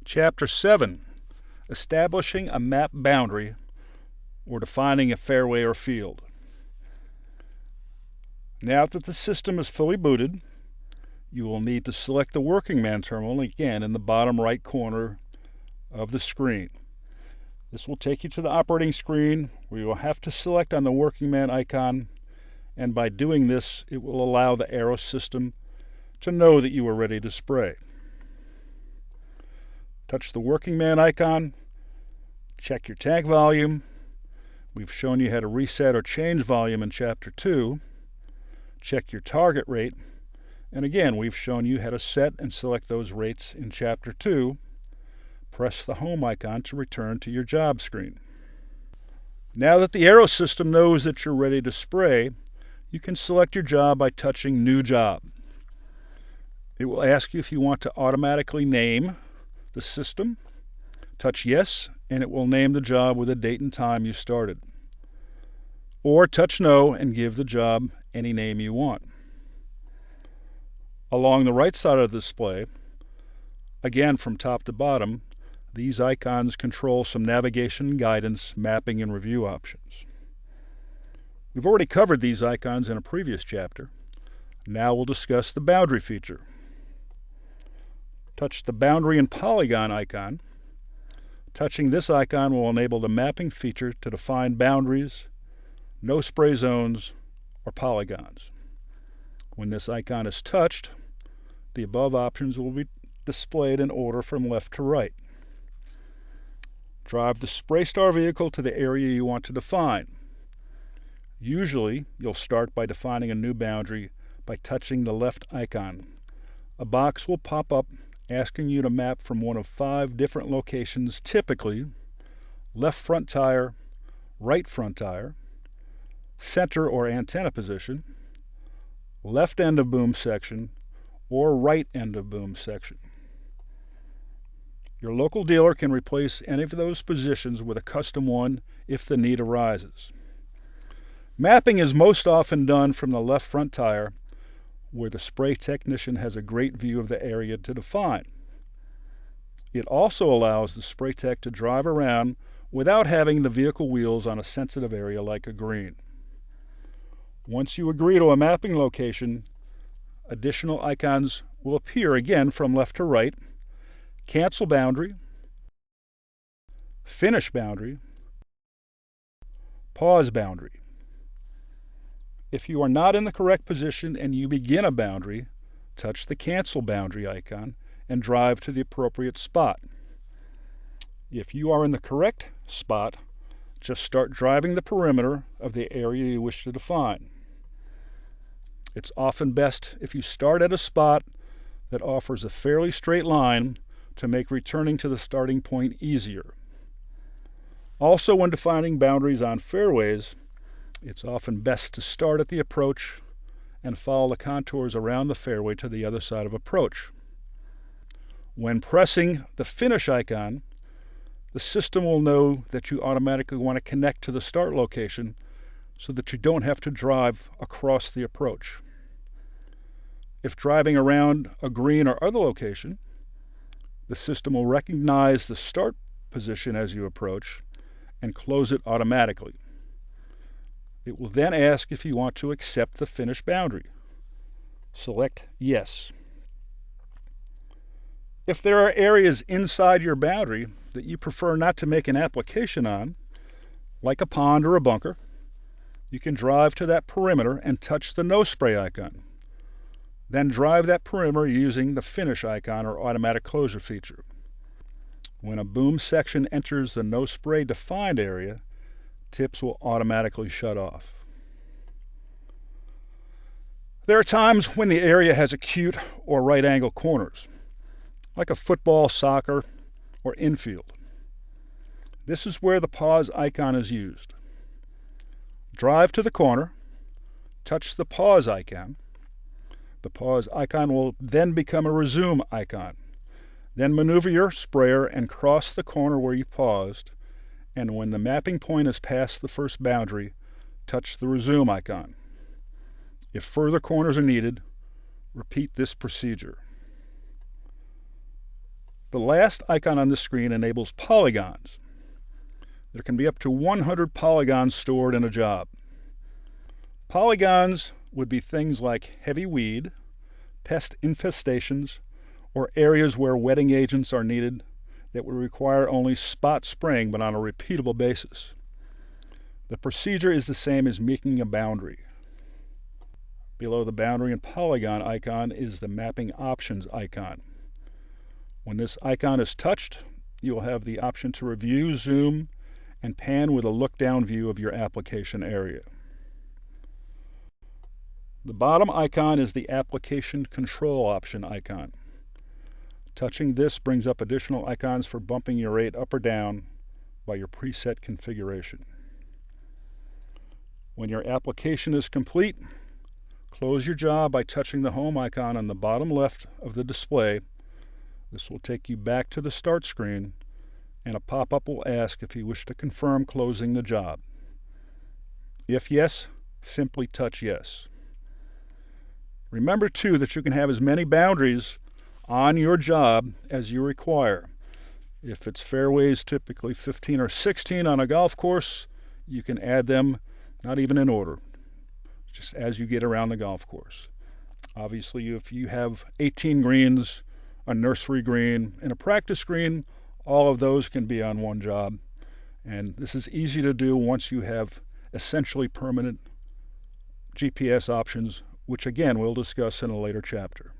Chapter 7. Establishing a map boundary or defining a fairway or field. Now that the system is fully booted, you will need to select the Working Man terminal again in the bottom right corner of the screen. This will take you to the operating screen where you will have to select on the Working Man icon, and by doing this it will allow the arrow system to know that you are ready to spray. Touch the Working Man icon, check your tank volume. We've shown you how to reset or change volume in Chapter 2. Check your target rate, and again we've shown you how to set and select those rates in Chapter 2. Press the Home icon to return to your job screen. Now that the arrow system knows that you're ready to spray, you can select your job by touching New Job. It will ask you if you want to automatically name the system. Touch Yes, and it will name the job with a date and time you started. Or touch No and give the job any name you want. Along the right side of the display, again from top to bottom, these icons control some navigation, guidance, mapping, and review options. We've already covered these icons in a previous chapter. Now we'll discuss the boundary feature. Touch the Boundary and Polygon icon. Touching this icon will enable the mapping feature to define boundaries, no spray zones, or polygons. When this icon is touched, the above options will be displayed in order from left to right. Drive the SprayStar vehicle to the area you want to define. Usually, you'll start by defining a new boundary by touching the left icon. A box will pop up asking you to map from one of 5 different locations, typically left front tire, right front tire, center or antenna position, left end of boom section, or right end of boom section. Your local dealer can replace any of those positions with a custom one if the need arises. Mapping is most often done from the left front tire, where the spray technician has a great view of the area to define. It also allows the spray tech to drive around without having the vehicle wheels on a sensitive area like a green. Once you agree to a mapping location, additional icons will appear again from left to right: Cancel Boundary, Finish Boundary, Pause Boundary. If you are not in the correct position and you begin a boundary, touch the Cancel Boundary icon and drive to the appropriate spot. If you are in the correct spot, just start driving the perimeter of the area you wish to define. It's often best if you start at a spot that offers a fairly straight line to make returning to the starting point easier. Also, when defining boundaries on fairways, it's often best to start at the approach and follow the contours around the fairway to the other side of approach. When pressing the Finish icon, the system will know that you automatically want to connect to the start location so that you don't have to drive across the approach. If driving around a green or other location, the system will recognize the start position as you approach and close it automatically. It will then ask if you want to accept the Finish boundary. Select Yes. If there are areas inside your boundary that you prefer not to make an application on, like a pond or a bunker, you can drive to that perimeter and touch the No Spray icon. Then drive that perimeter using the Finish icon or automatic closure feature. When a boom section enters the No Spray defined area, tips will automatically shut off. There are times when the area has acute or right angle corners, like a football, soccer, or infield. This is where the Pause icon is used. Drive to the corner, touch the Pause icon. The Pause icon will then become a Resume icon. Then maneuver your sprayer and cross the corner where you paused, and when the mapping point is past the first boundary, touch the Resume icon. If further corners are needed, repeat this procedure. The last icon on the screen enables polygons. There can be up to 100 polygons stored in a job. Polygons would be things like heavy weed, pest infestations, or areas where wetting agents are needed that would require only spot spraying but on a repeatable basis. The procedure is the same as making a boundary. Below the boundary and polygon icon is the mapping options icon. When this icon is touched, you will have the option to review, zoom, and pan with a look-down view of your application area. The bottom icon is the application control option icon. Touching this brings up additional icons for bumping your rate up or down by your preset configuration. When your application is complete, close your job by touching the home icon on the bottom left of the display. This will take you back to the start screen, and a pop-up will ask if you wish to confirm closing the job. If yes, simply touch yes. Remember too that you can have as many boundaries on your job as you require. If it's fairways, typically 15 or 16 on a golf course, you can add them not even in order, just as you get around the golf course. Obviously, if you have 18 greens, a nursery green, and a practice green, all of those can be on one job. And this is easy to do once you have essentially permanent GPS options, which again we'll discuss in a later chapter.